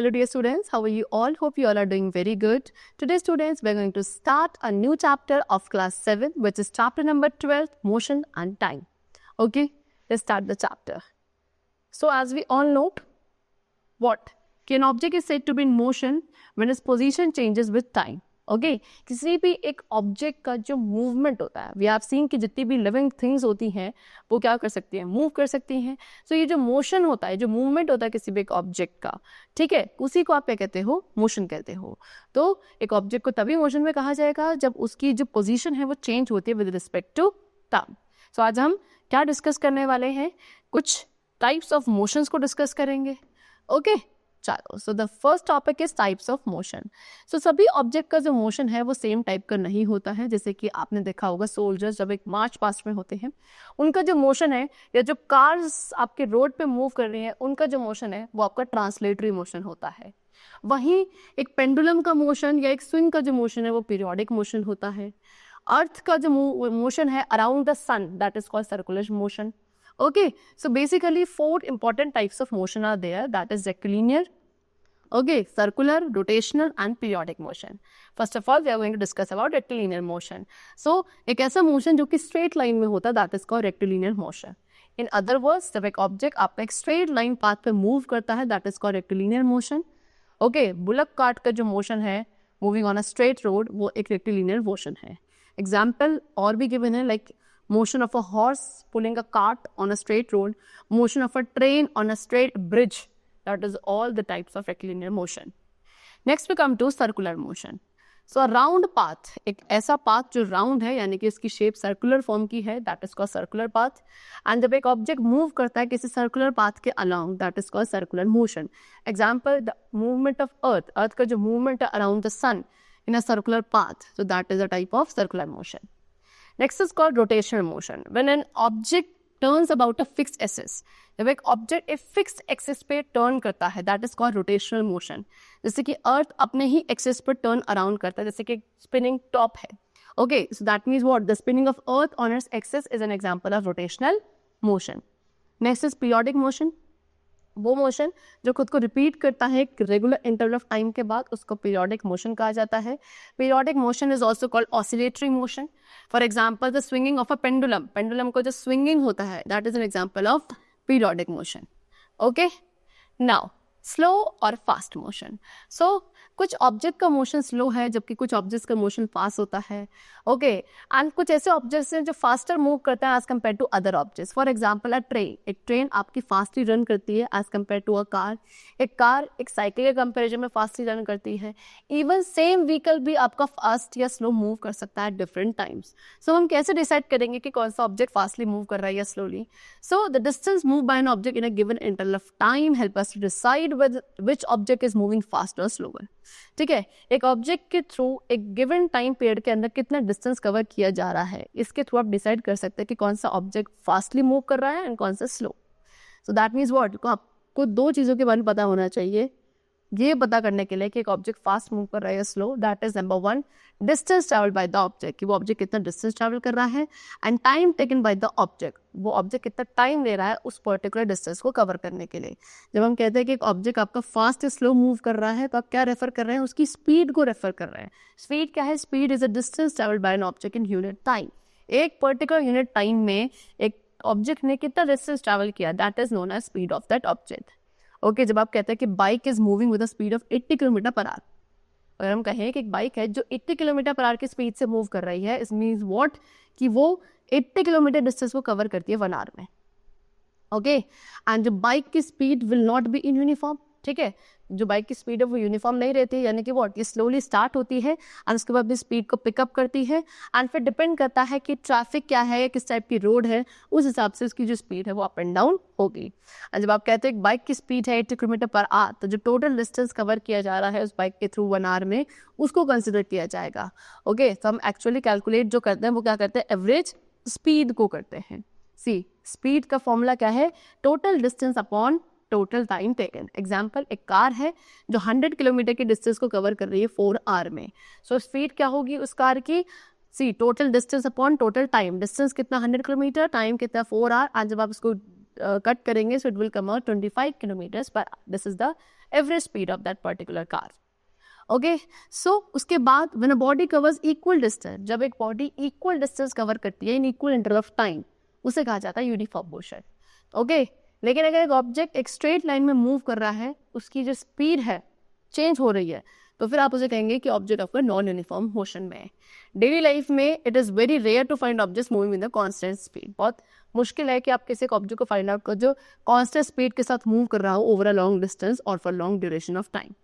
Hello dear students, how are you all? Hope you all are doing very good. Today students, we are going to start a new chapter of class 7, which is chapter number 12, motion and time. Okay, let's start the chapter. So as we all know, what? An object is said to be in motion when its position changes with time. Okay किसी भी एक object का जो movement होता है, we have seen कि जितनी भी लिविंग थिंग्स होती हैं वो क्या कर सकती हैं, मूव कर सकती हैं. सो ये जो मोशन होता है, जो मूवमेंट होता है किसी भी एक ऑब्जेक्ट का, ठीक है, उसी को आप क्या कहते हो, मोशन कहते हो. तो एक ऑब्जेक्ट को तभी मोशन में कहा जाएगा जब उसकी जो पोजीशन है वो चेंज होती है with respect to time. So आज हम क्या डिस्कस करने वाले हैं, कुछ टाइप्स ऑफ मोशंस को डिस्कस करेंगे. ओके चलो, so the first topic is types of motion. So सभी ऑब्जेक्ट का जो मोशन है वो सेम टाइप का नहीं होता है. जैसे कि आपने देखा होगा सोल्जर्स जब एक मार्च पास्ट में होते हैं, उनका जो मोशन है, या जो कार्स आपके रोड पे मूव कर रही हैं उनका जो मोशन है वो आपका ट्रांसलेटरी मोशन होता है. वहीं एक पेंडुलम का मोशन या एक स्विंग का जो मोशन है वो पीरियोडिक मोशन होता है. अर्थ का जो मोशन है around the sun, that is called circular motion. Okay, so basically 4 important types of motion are there, that is rectilinear, okay, circular, rotational and periodic motion. First of all we are going to discuss about rectilinear motion. So एक ऐसा motion जो कि straight line में होता है, that is called rectilinear motion. In other words, जब एक object आपका एक straight line path पे move करता है, that is called rectilinear motion. Okay, bullock cart का जो motion है moving on a straight road, वो एक rectilinear motion है. Example और भी given है, like motion of a horse pulling a cart on a straight road, motion of a train on a straight bridge, that is all the types of rectilinear motion. Next we come to circular motion. So a round path, एक ऐसा path जो round है यानी कि इसकी shape circular form की है, that is called circular path. And जब एक object move करता है किसी circular path के along, that is called circular motion. Example, the movement of earth का जो movement है around the sun in a circular path, so that is a type of circular motion. Next is called rotational motion. When an object turns about a fixed axis, जब एक object एक fixed axis पे turn करता है, that is called rotational motion. जैसे कि अर्थ अपने ही axis पर टर्न अराउंड करता है, जैसे कि स्पिनिंग टॉप है. Okay, so that means what, the spinning of earth on its axis is an example of rotational motion. Next is periodic motion. वो मोशन जो खुद को रिपीट करता है एक रेगुलर इंटरवल ऑफ टाइम के बाद, उसको पीरियोडिक मोशन कहा जाता है. Periodic motion is also called oscillatory motion. For example the swinging of a pendulum, pendulum को जो स्विंगिंग होता है that is an example of periodic motion. Okay, now slow और फास्ट मोशन. सो कुछ ऑब्जेक्ट का मोशन स्लो है जबकि कुछ ऑब्जेक्ट्स का मोशन फास्ट होता है. ओके, एंड कुछ ऐसे ऑब्जेक्ट्स हैं जो फास्टर मूव करते हैं as compare to other objects. For example a train, एक ट्रेन आपकी फास्टली रन करती है as compare to a car. एक कार एक साइकिल के कंपेरिजन में फास्टली रन करती है. इवन सेम व्हीकल भी आपका फास्ट या स्लो मूव कर सकता है डिफरेंट टाइम्स. सो हम कैसे डिसाइड करेंगे कि कौन सा ऑब्जेक्ट फास्टली मूव कर रहा है या slowly? So the distance move by an object in a given interval of time help us to decide which object is moving fast और स्लोअर. ठीक है, एक ऑब्जेक्ट के थ्रू एक गिवन टाइम पीरियड के अंदर कितना डिस्टेंस कवर किया जा रहा है, इसके थ्रू आप डिसाइड कर सकते हैं कि कौन सा ऑब्जेक्ट फास्टली मूव कर रहा है एंड कौन सा slow. So that means what, आपको 2 चीज़ों के बारे में पता होना चाहिए ये पता करने के लिए कि एक ऑब्जेक्ट फास्ट मूव कर रहा है या slow. That is number 1, distance travel bye the object, कि वो ऑब्जेक्ट कितना डिस्टेंस ट्रैवल कर रहा है, and time taken by the object, वो ऑब्जेक्ट कितना टाइम ले रहा है उस पर्टिकुलर डिस्टेंस को कवर करने के लिए. जब हम कहते हैं कि एक ऑब्जेक्ट आपका फास्ट या स्लो मूव कर रहा है तो आप क्या रेफर कर रहे हैं, उसकी स्पीड को रेफर कर रहे हैं. स्पीड क्या है? Speed is a distance travel by an object in unit time. एक पर्टिकुलर यूनिट टाइम में एक ऑब्जेक्ट ने कितना डिस्टेंस ट्रैवल किया, that is known as speed of that object. Okay, जब आप कहते हैं कि bike is moving with a speed of 80 kilometre per hour, अगर हम कहें कि एक बाइक है जो 80 किलोमीटर पर आवर की स्पीड से मूव कर रही है, इट मीन्स व्हाट, कि वो 80 किलोमीटर डिस्टेंस को कवर करती है 1 आवर में. ओके, एंड जो बाइक की speed will not be in uniform. ठीक है, जो बाइक की स्पीड है वो यूनिफॉर्म नहीं रहती है, यानी कि व्हाट, ये स्लोली स्टार्ट होती है एंड उसके बाद भी स्पीड को पिकअप करती है, एंड फिर डिपेंड करता है कि ट्रैफिक क्या है, किस टाइप की रोड है, उस हिसाब से उसकी जो स्पीड है वो अप एंड डाउन होगी. एंड जब आप कहते हैं बाइक की स्पीड है 80 किलोमीटर पर आवर, तो जो टोटल डिस्टेंस कवर किया जा रहा है उस बाइक के थ्रू 1 आवर में, उसको कंसिडर किया जाएगा. ओके, तो हम एक्चुअली कैलकुलेट जो करते हैं वो क्या करते हैं, एवरेज स्पीड को करते हैं. सी, स्पीड का फॉर्मूला क्या है, total distance upon total time taken. Example, एक कार है जो 100 किलोमीटर की डिस्टेंस को कवर कर रही है 4 आवर में. सो स्पीड क्या होगी उस कार की, see total distance upon total time. Distance कितना 100 किलोमीटर, टाइम कितना 4 आवर, आज जब आप इसको कट करेंगे so it will come out 25 kilometres per hour. This is the average speed of that particular car. Okay, so उसके बाद when a body covers equal distance, जब एक बॉडी इक्वल डिस्टेंस कवर करती है in equal interval of time, उसे कहा जाता है यूनिफॉर्म मोशन. ओके, लेकिन अगर एक ऑब्जेक्ट एक स्ट्रेट लाइन में मूव कर रहा है, उसकी जो स्पीड है चेंज हो रही है, तो फिर आप उसे कहेंगे कि ऑब्जेक्ट आपका नॉन यूनिफॉर्म मोशन में है. डेली लाइफ में it is very rare to find objects moving in the constant speed. बहुत मुश्किल है कि आप किसी एक ऑब्जेक्ट को फाइंड आउट करो जो कांस्टेंट स्पीड के साथ मूव कर रहा हो ओवर अ लॉन्ग डिस्टेंस और for long duration of time.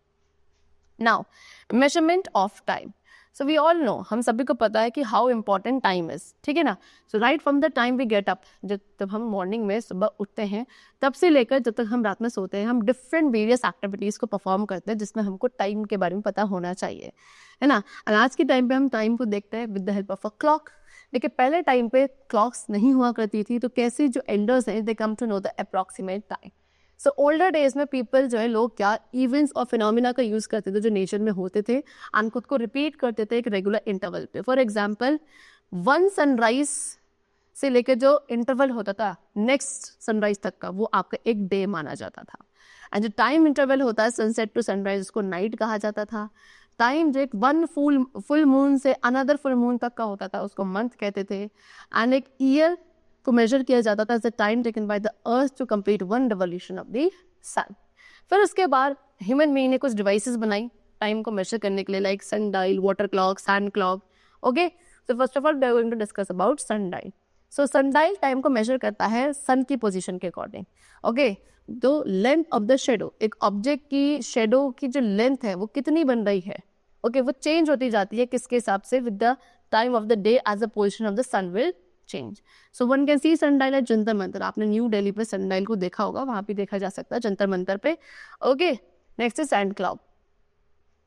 Now measurement of time. So we all know, हम सभी को पता है कि हाउ इम्पॉर्टेंट टाइम इज. ठीक है ना. So right from the time we get up, जब हम मॉर्निंग में सुबह उठते हैं तब से लेकर जब तक हम रात में सोते हैं, हम डिफरेंट वेरियस एक्टिविटीज़ को परफॉर्म करते हैं जिसमें हमको टाइम के बारे में पता होना चाहिए, है ना. और आज के टाइम पे हम टाइम को देखते हैं with the help of a clock. लेकिन पहले टाइम पे क्लॉक्स नहीं हुआ करती थी, तो कैसे जो एल्डर्स हैं they come to know the approximate time. So older days में पीपल जो है, लोग क्या इवेंट्स और फिनोमिना का यूज़ करते थे जो नेचर में होते थे, एंड खुद को रिपीट करते थे एक रेगुलर इंटरवल पे. फॉर एग्जाम्पल, वन सनराइज से लेकर जो इंटरवल होता था नेक्स्ट सनराइज तक का, वो आपका एक डे माना जाता था. एंड जो टाइम इंटरवल होता है सनसेट टू सनराइज, उसको नाइट कहा जाता था. टाइम जो एक वन फुल मून से अनदर फुल मून तक का होता था, उसको मंथ कहते थे. एंड एक ईयर को मेजर किया जाता था as the time taken by the earth to complete one revolution of the sun. फिर उसके बाद ह्यूमन बीइंग ने कुछ डिवाइसेस बनाई टाइम को मेजर करने के लिए, like sun dial, water clock, sand clock. Okay, so first of all we are going to discuss about sun dial. So sun dial time को मेजर करता है सन की पोजीशन के अकॉर्डिंग. ओके, तो लेंथ ऑफ द शेडो, एक object की shadow की जो लेंथ है वो कितनी बन रही है, ओके, वो चेंज होती जाती है किसके हिसाब से, with the time of the day as the position of the sun will change. So one can see sundial at Jantar Mantar. आपने न्यू दिल्ली पे सनडाइल को देखा होगा, वहां पे देखा जा सकता है जंतर मंतर पे. Okay, next is sand clock.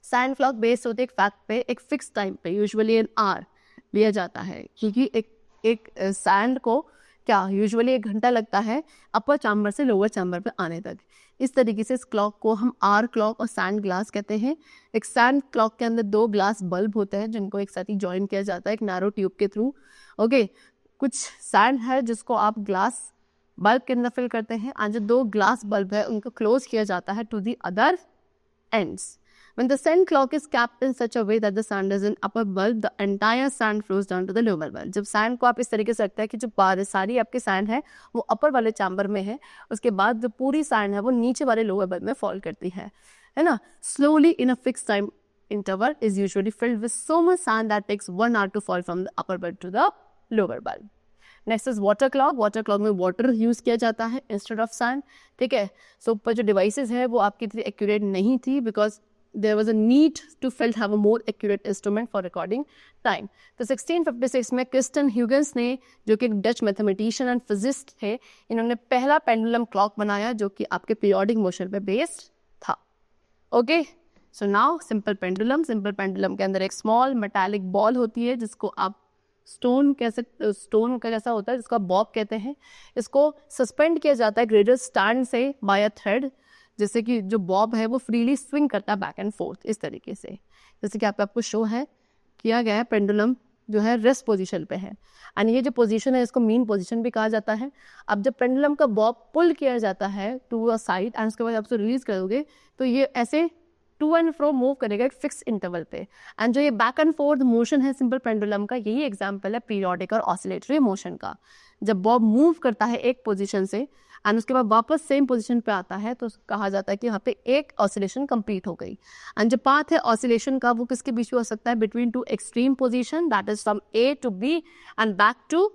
Sand clock based होते एक फैक्ट पे, एक फिक्स टाइम पे, यूजुअली एन आवर लिया जाता है, क्योंकि एक सैंड को क्या यूजुअली 1 घंटा लगता है अपर चैम्बर से लोअर चैम्बर पे आने तक. इस तरीके से इस क्लॉक को हम आर क्लॉक और सैंड ग्लास कहते हैं. एक सैंड क्लॉक के अंदर 2 ग्लास बल्ब होते हैं जिनको एक साथ ही ज्वाइन किया जाता है एक नैरो ट्यूब के थ्रू. ओके, कुछ सैंड है जिसको आप ग्लास बल्ब के अंदर फिल करते हैं, और जो 2 ग्लास बल्ब है उनको क्लोज किया जाता है to the other ends. When the sand clock is capped in such a way that the sand is in upper bulb, the entire sand flows down to the lower bulb. जब sand को आप इस तरीके से रखते हैं कि जो सारी आपके sand है वो अपर वाले चैम्बर में है, उसके बाद जो पूरी sand है वो नीचे वाले लोअर बल्ब में फॉल करती है ना. Slowly in a fixed time interval is usually filled with so much sand that takes 1 hour to fall from the upper bulb to the lower bulb. Next is water clock. Water clock में water use किया जाता है instead of sand. ठीक है, सो ऊपर जो devices है वो आपकी इतनी एक्यूरेट नहीं थी, because there was a need to have a more accurate instrument for recording time. तो 1656 में क्रिस्टन ह्यूगेंस ने, जो कि एक डच मैथमेटिशियन एंड फिजिस्ट थे, इन्होंने पहला पेंडुलम क्लॉक बनाया जो कि आपके पीरियोडिक मोशन पे बेस्ड था. Okay, so now simple pendulum. Simple pendulum के अंदर एक स्मॉल मेटालिक बॉल होती है जिसको आप स्टोन का जैसा होता है, जिसको आप बॉब कहते हैं. इसको सस्पेंड किया जाता है ग्रेडर स्टैंड से बाय अ थ्रेड, जैसे कि जो बॉब है वो फ्रीली स्विंग करता है बैक एंड फोर्थ इस तरीके से, जैसे कि आपको शो है किया गया है. पेंडुलम जो है रेस्ट पोजीशन पे है, एंड ये जो पोजीशन है इसको मीन पोजीशन भी कहा जाता है. अब जब पेंडुलम का बॉब पुल किया जाता है टू अ साइड एंड उसके बाद आप रिलीज करोगे तो ये ऐसे टू एंड फ्रो मूव करेगा एक फिक्स इंटरवल पे. एंड जो ये बैक एंड फोर्थ मोशन है सिंपल पेंडुलम का, यही एग्जांपल है पीरियोडिक और ऑसिलेटरी मोशन का. जब बॉब मूव करता है एक पोजीशन से एंड उसके बाद वापस सेम पोजीशन पे आता है तो कहा जाता है कि यहाँ पे एक ऑसिलेशन कंप्लीट हो गई. एंड जो पाथ है ऑसिलेशन का वो किसके बीच में हो सकता है, between 2 extreme position, that is from A to B and back to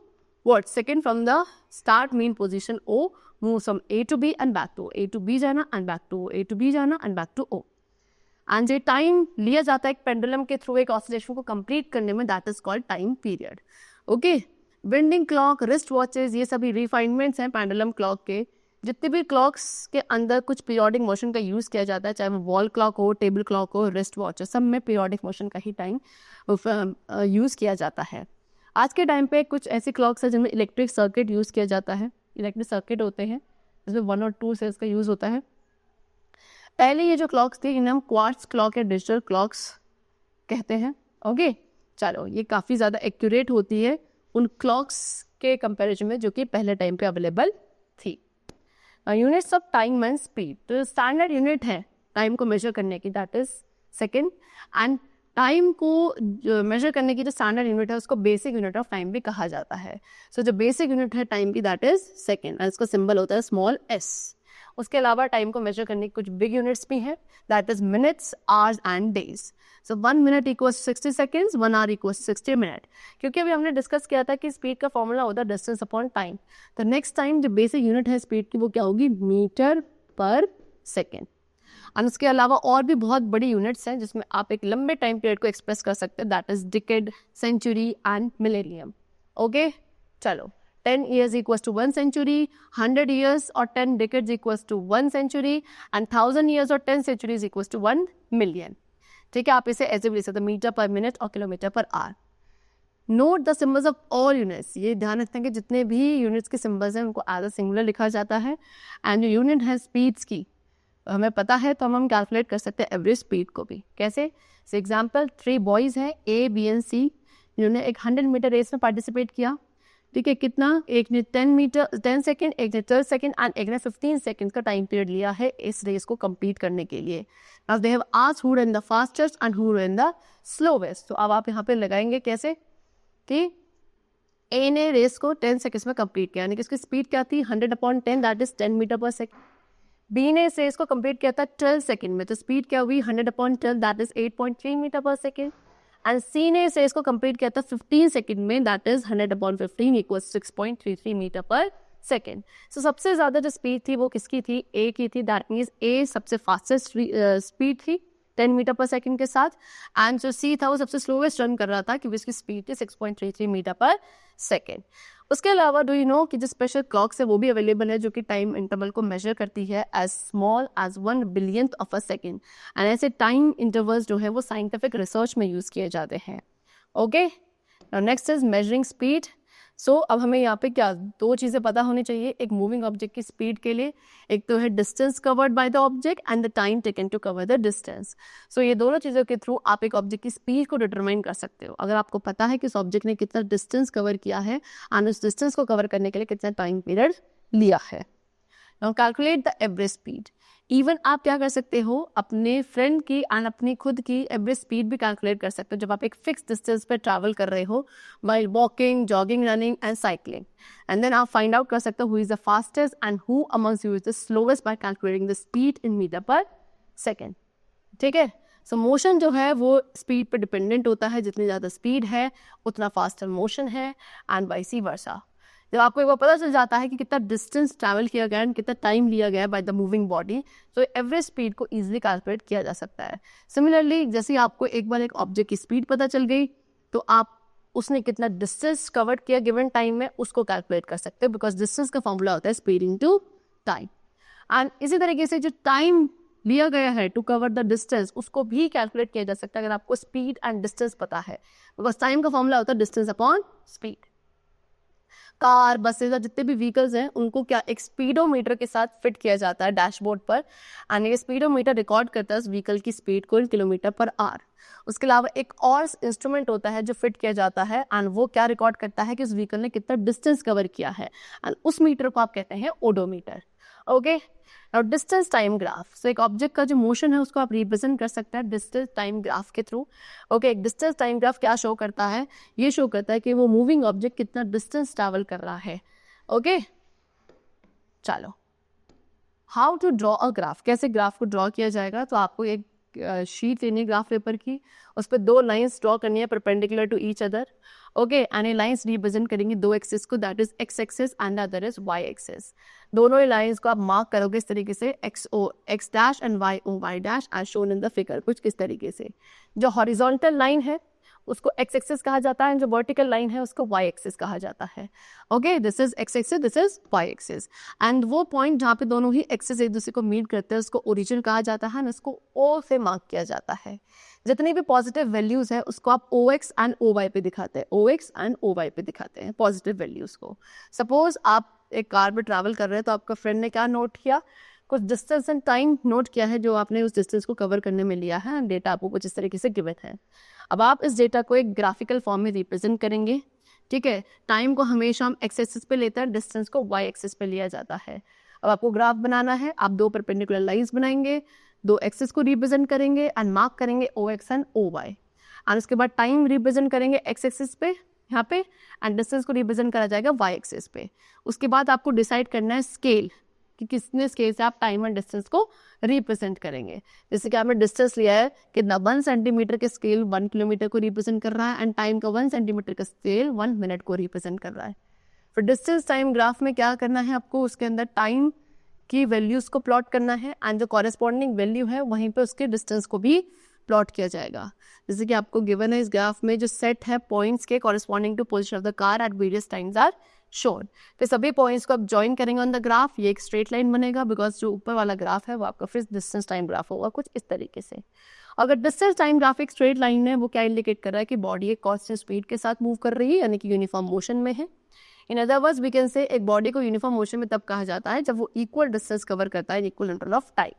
what, second from the start mean position O, move from A to B and back to A to B जाना and back to A to B जाना and back to O. And जो time लिया जाता है एक pendulum के through एक oscillation को कंप्लीट करने में, that is called time period. Okay, winding clock, wrist watches, ये सभी रिफाइनमेंट्स हैं पेंडुलम क्लॉक के. जितने भी क्लॉक्स के अंदर कुछ पीरियोडिक मोशन का यूज़ किया जाता है, चाहे वो वॉल क्लॉक हो, टेबल क्लॉक हो, रिस्ट वॉच हो, सब में पीरियोडिक मोशन का ही टाइम यूज़ किया जाता है. आज के टाइम पे कुछ ऐसी क्लॉक्स हैं जिनमें इलेक्ट्रिक सर्किट यूज़ किया जाता है. इलेक्ट्रिक सर्किट होते हैं जिसमें 1 और 2 सेल्स का यूज़ होता है. पहले ये जो क्लॉक्स थी इन्हें हम क्वार्ट्ज क्लॉक या डिजिटल क्लॉक्स कहते हैं. ओके, चलो ये काफ़ी ज़्यादा एक्यूरेट होती है उन क्लॉक्स के कंपैरिजन में जो कि पहले टाइम पे अवेलेबल थी. Units of time and speed. तो स्टैंडर्ड यूनिट है टाइम को मेजर करने की, that is second. And time को मेजर करने की जो स्टैंडर्ड यूनिट है उसको बेसिक यूनिट ऑफ टाइम भी कहा जाता है। सो जो बेसिक यूनिट है टाइम की दैट इज सेकेंड, एंड इसका सिंबल होता है स्मॉल एस। उसके अलावा टाइम को मेजर करने की कुछ बिग यूनिट्स भी हैं, that is minutes, hours and days. So 1 minute equals 60 seconds, 1 hour equals 60 minute. क्योंकि अभी हमने डिस्कस किया था कि स्पीड का फॉर्मूला होता है डिस्टेंस अपॉन टाइम, तो नेक्स्ट टाइम जो बेसिक यूनिट है स्पीड की वो क्या होगी, मीटर पर सेकेंड। और उसके अलावा और भी बहुत बड़ी यूनिट्स हैं जिसमें आप एक लंबे टाइम पीरियड को एक्सप्रेस कर सकते हैं, that is decade, century and millennium. Okay, चलो 10 years equals to 1 century, 100 years or 10 decades equals to 1 century, and 1000 years or 10 centuries equals to 1 million. ठीक है, आप इसे ऐसे भी लिख सकते हैं, मीटर पर मिनट और kilometre per our. Note the symbols of all units, ये ध्यान रखते हैं कि जितने भी यूनिट्स के सिम्बल्स हैं उनको एज अ सिंगुलर लिखा जाता है। एंड जो यूनिट है स्पीड्स की हमें पता है तो हम कैलकुलेट कर सकते हैं एवरेज स्पीड को भी। कैसे? से एग्जाम्पल 3 बॉयज़ हैं A, B एंड C, जिन्होंने एक 100 मीटर रेस में पार्टिसिपेट किया। ठीक है, कितना, एक ने 10 सेकेंड, एक ने 12 सेकेंड एंड एक ने 15 सेकेंड का टाइम पीरियड लिया है इस रेस को कंप्लीट करने के लिए। Now they have asked who run the fastest and who run the slowest. तो अब आप यहाँ पे लगाएंगे कैसे कि A ने रेस को 10 सेकेंड्स में कंप्लीट किया, यानी कि इसकी स्पीड क्या थी 100/10, that is 10 metre per second. B ने इस रेस को कंप्लीट किया था 12 सेकेंड में, तो स्पीड क्या हुई 100/12, that is 8.3 metre per second. And C ने इस रेस को कंप्लीट किया था 15 सेकेंड में, that is 100/15 equals 6.33 metre per second. सो सबसे ज़्यादा जो स्पीड थी वो किसकी थी, A की थी, दैट मीन्स A सबसे फास्टेस्ट स्पीड थी 10 मीटर पर सेकेंड के साथ। एंड जो C था वो सबसे स्लोवेस्ट रन कर रहा था क्योंकि उसकी स्पीड थी 6.33 मीटर पर सेकेंड। उसके अलावा डू यू नो कि जो स्पेशल क्लॉक्स है वो भी अवेलेबल है जो कि टाइम इंटरवल को मेजर करती है as small as 1 billionth of a second. And ऐसे टाइम इंटरवल्स जो है वो साइंटिफिक रिसर्च में यूज़ किए जाते हैं। Okay, now next is measuring speed. So अब हमें यहाँ पे क्या 2 चीज़ें पता होनी चाहिए एक मूविंग ऑब्जेक्ट की स्पीड के लिए, एक तो है distance covered by the object and the time taken to cover the distance. So ये दोनों चीज़ों के थ्रू आप एक ऑब्जेक्ट की स्पीड को डिटरमाइन कर सकते हो। अगर आपको पता है कि उस ऑब्जेक्ट ने कितना डिस्टेंस कवर किया है एंड उस डिस्टेंस को कवर करने के लिए कितना टाइम पीरियड लिया है। Now calculate the average speed. Even आप क्या कर सकते हो, अपने फ्रेंड की एंड अपनी खुद की एवरेज स्पीड भी कैलकुलेट कर सकते हो जब आप एक फिक्स डिस्टेंस पे ट्रैवल कर रहे हो by walking, jogging, running and cycling. And then आप फाइंड आउट कर सकते हो who is the fastest and who amongst you is the slowest by calculating the speed in metre per second. ठीक है, सो मोशन जो है वो स्पीड पर डिपेंडेंट होता है, जितनी ज़्यादा स्पीड है उतना फास्टर मोशन है एंड वाइस वर्सा। जब आपको एक बार पता चल जाता है कि कितना डिस्टेंस ट्रैवल किया गया एंड कितना टाइम लिया गया बाय द मूविंग बॉडी, तो एवरेज स्पीड को इजीली कैलकुलेट किया जा सकता है। सिमिलरली जैसे आपको एक बार एक ऑब्जेक्ट की स्पीड पता चल गई तो आप उसने कितना डिस्टेंस कवर किया गिवन टाइम में उसको कैलकुलेट कर सकते हो, बिकॉज डिस्टेंस का फॉर्मूला होता है स्पीड इनटू टाइम। एंड इसी तरीके से जो टाइम लिया गया है टू कवर द डिस्टेंस उसको भी कैलकुलेट किया जा सकता है अगर आपको स्पीड एंड डिस्टेंस पता है, बिकॉज टाइम का फॉर्मूला होता है distance upon speed. Car, buses और जितने भी व्हीकल्स हैं उनको क्या एक स्पीडोमीटर के साथ फिट किया जाता है डैशबोर्ड पर, एंड ये स्पीडोमीटर रिकॉर्ड करता है उस व्हीकल की स्पीड को इन किलोमीटर पर आवर। उसके अलावा एक और इंस्ट्रूमेंट होता है जो फिट किया जाता है एंड वो क्या रिकॉर्ड करता है कि उस व्हीकल ने कितना डिस्टेंस कवर किया है, एंड उस मीटर को आप कहते हैं ओडोमीटर। ओके, और डिस्टेंस टाइम ग्राफ। सो एक ऑब्जेक्ट का जो मोशन है उसको आप रिप्रेजेंट कर सकते हैं डिस्टेंस टाइम ग्राफ के थ्रू। ओके, एक डिस्टेंस टाइम ग्राफ क्या शो करता है, ये शो करता है कि वो मूविंग ऑब्जेक्ट कितना डिस्टेंस ट्रैवल कर रहा है। ओके, चलो how to draw a graph, कैसे ग्राफ को ड्रॉ किया जाएगा। तो आपको एक शीट लेनी है ग्राफ पेपर की, उस पर 2 लाइंस ड्रॉ करनी है perpendicular to each other. Okay, and ये लाइंस रिप्रेजेंट करेंगी 2 एक्सिस को, that is x axis and other is y axis. दोनों ही लाइंस को आप मार्क करोगे इस तरीके से x dash and y o y dash as shown in the figure, कुछ किस तरीके से। जो हॉरिजॉन्टल लाइन है उसको एक्स एक्सिस कहा जाता है, जो वर्टिकल लाइन है उसको वाई एक्सिस कहा जाता है। Okay, this is x axis, this is y axis, and वो पॉइंट जहाँ पे दोनों ही एक्सिस एक दूसरे को मीट करते हैं उसको ओरिजिन कहा जाता है, एंड उसको ओ से मार्क किया जाता है। जितनी भी पॉजिटिव वैल्यूज है उसको आप ओ एक्स एंड ओ वाई पे दिखाते हैं, ओ एक्स एंड ओ वाई पे दिखाते हैं पॉजिटिव वैल्यूज को। सपोज आप एक कार में ट्रैवल कर रहे हैं तो आपका फ्रेंड ने क्या नोट किया, कुछ डिस्टेंस एंड टाइम नोट किया है जो आपने उस डिस्टेंस को कवर करने में लिया है, डेटा आपको कुछ इस तरीके से गिवन है। अब आप इस डेटा को एक ग्राफिकल फॉर्म में रिप्रेजेंट करेंगे। ठीक है, टाइम को हमेशा हम एक्स एक्सिस पे लेते हैं, डिस्टेंस को वाई एक्सिस पे लिया जाता है। अब आपको ग्राफ बनाना है, आप 2 परपेंडिकुलर लाइंस बनाएंगे, दो एक्सेस को रिप्रेजेंट करेंगे एंड मार्क करेंगे OX एंड OY, एंड उसके बाद टाइम रिप्रेजेंट करेंगे X एक्सिस पे यहाँ पे, एंड डिस्टेंस को रिप्रेजेंट करा जाएगा Y एक्सिस पे। उसके बाद आपको डिसाइड करना है स्केल, कि किसने स्केल से आप टाइम एंड डिस्टेंस को रिप्रेजेंट करेंगे। जैसे कि आपने डिस्टेंस लिया है कितना, 1 सेंटीमीटर के स्केल 1 किलोमीटर को रिप्रेजेंट कर रहा है, एंड टाइम का 1 सेंटीमीटर का स्केल 1 मिनट को रिप्रेजेंट कर रहा है। फिर डिस्टेंस टाइम ग्राफ में क्या करना है आपको, उसके अंदर टाइम की वैल्यूज को प्लॉट करना है, एंड जो कॉरेस्पॉन्डिंग वैल्यू है वहीं पे उसके डिस्टेंस को भी प्लॉट किया जाएगा। जैसे कि आपको गिवन है इस ग्राफ में जो सेट है पॉइंट्स के corresponding to position of the car at various times are shown. फिर सभी पॉइंट्स को आप ज्वाइन करेंगे ऑन द ग्राफ, ये एक स्ट्रेट लाइन बनेगा, बिकॉज जो ऊपर वाला ग्राफ है वो आपका फिर डिस्टेंस टाइम ग्राफ होगा कुछ इस तरीके से। अगर डिस्टेंस टाइम ग्राफ एक स्ट्रेट लाइन है, वो क्या इंडिकेट कर रहा है कि बॉडी एक कांस्टेंट स्पीड के साथ मूव कर रही है, यानी कि यूनिफॉर्म मोशन में है। In other words we can say एक बॉडी को यूनिफॉर्म मोशन में तब कहा जाता है जब वो इक्वल डिस्टेंस कवर करता है in equal interval of time.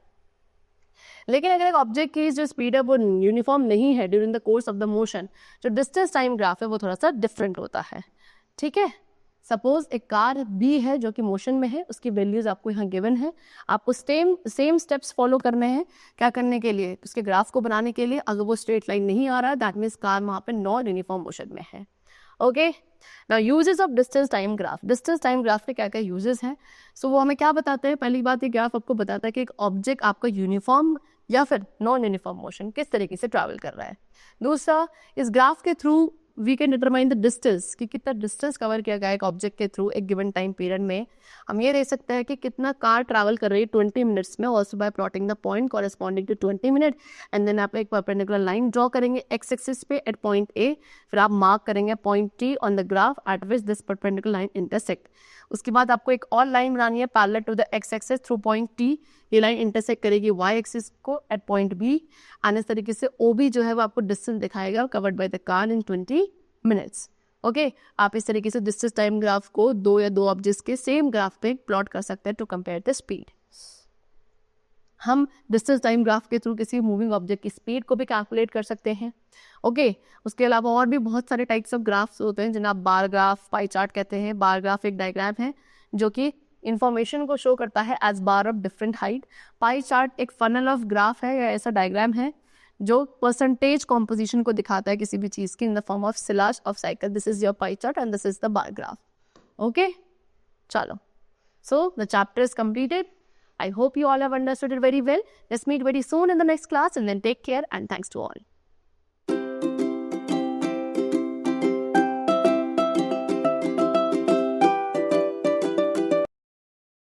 लेकिन अगर एक ऑब्जेक्ट की जो स्पीड है वो यूनिफॉर्म नहीं है during the course of the motion, जो डिस्टेंस टाइम ग्राफ है वो थोड़ा सा डिफरेंट होता है। ठीक है, सपोज एक कार भी है जो कि मोशन में है, उसकी वैल्यूज आपको यहाँ गिवन है, आपको सेम स्टेप्स फॉलो करने हैं क्या करने के लिए, उसके ग्राफ को बनाने के लिए। अगर वो स्ट्रेट लाइन नहीं आ रहा है दैट मीन्स कार वहाँ पे नॉन यूनिफॉर्म मोशन में है। Okay, now uses of distance time graph. Distance time graph के क्या क्या यूजेस हैं, सो वो हमें क्या बताते हैं। पहली बात, ये ग्राफ आपको बताता है कि एक ऑब्जेक्ट आपका यूनिफॉर्म या फिर नॉन यूनिफॉर्म मोशन किस तरीके से ट्रैवल कर रहा है। दूसरा, इस ग्राफ के through we can determine the distance, कि कितना डिस्टेंस कवर किया गया एक ऑब्जेक्ट के थ्रू एक गिवन टाइम पीरियड में। हम ये देख सकते हैं कि कितना कार ट्रैवल कर रही है 20 मिनट्स में, also by plotting the point corresponding to 20 minute, and then आप एक परपेंडिकुलर लाइन ड्रॉ करेंगे एक्स एक्सिस पे एट पॉइंट ए, फिर आप मार्क करेंगे point T on the graph at which this perpendicular line intersect. उसके बाद आपको एक और लाइन बनानी है parallel to the x axis through point T, ये लाइन इंटरसेक्ट करेगी वाई एक्सिस को एट पॉइंट बी, एंड इस तरीके से ओ बी जो है वो आपको डिस्टेंस दिखाएगा covered by the car in 20 minutes. Okay, आप इस तरीके से डिस्टेंस टाइम ग्राफ को दो ऑब्जेक्ट्स के सेम ग्राफ पे प्लॉट कर सकते हैं टू कंपेयर द स्पीड। हम डिस्टेंस टाइम ग्राफ के थ्रू किसी मूविंग ऑब्जेक्ट की स्पीड को भी कैलकुलेट कर सकते हैं। ओके, उसके अलावा और भी बहुत सारे टाइप्स ऑफ ग्राफ्स होते हैं जिन्हें आप बार ग्राफ, पाई चार्ट कहते हैं। बार ग्राफ एक डायग्राम है जो कि इंफॉर्मेशन को शो करता है as bar of different height. Pie chart एक फनल ऑफ ग्राफ है या ऐसा डायग्राम है जो परसेंटेज कॉम्पोजिशन को दिखाता है किसी भी चीज की in the form of slices of cycle. This is your pie chart and this is the bar graph. Okay, चलो, so the chapter is completed. I hope you all have understood it very well. Let's meet very soon in the next class, and then take care and thanks to all.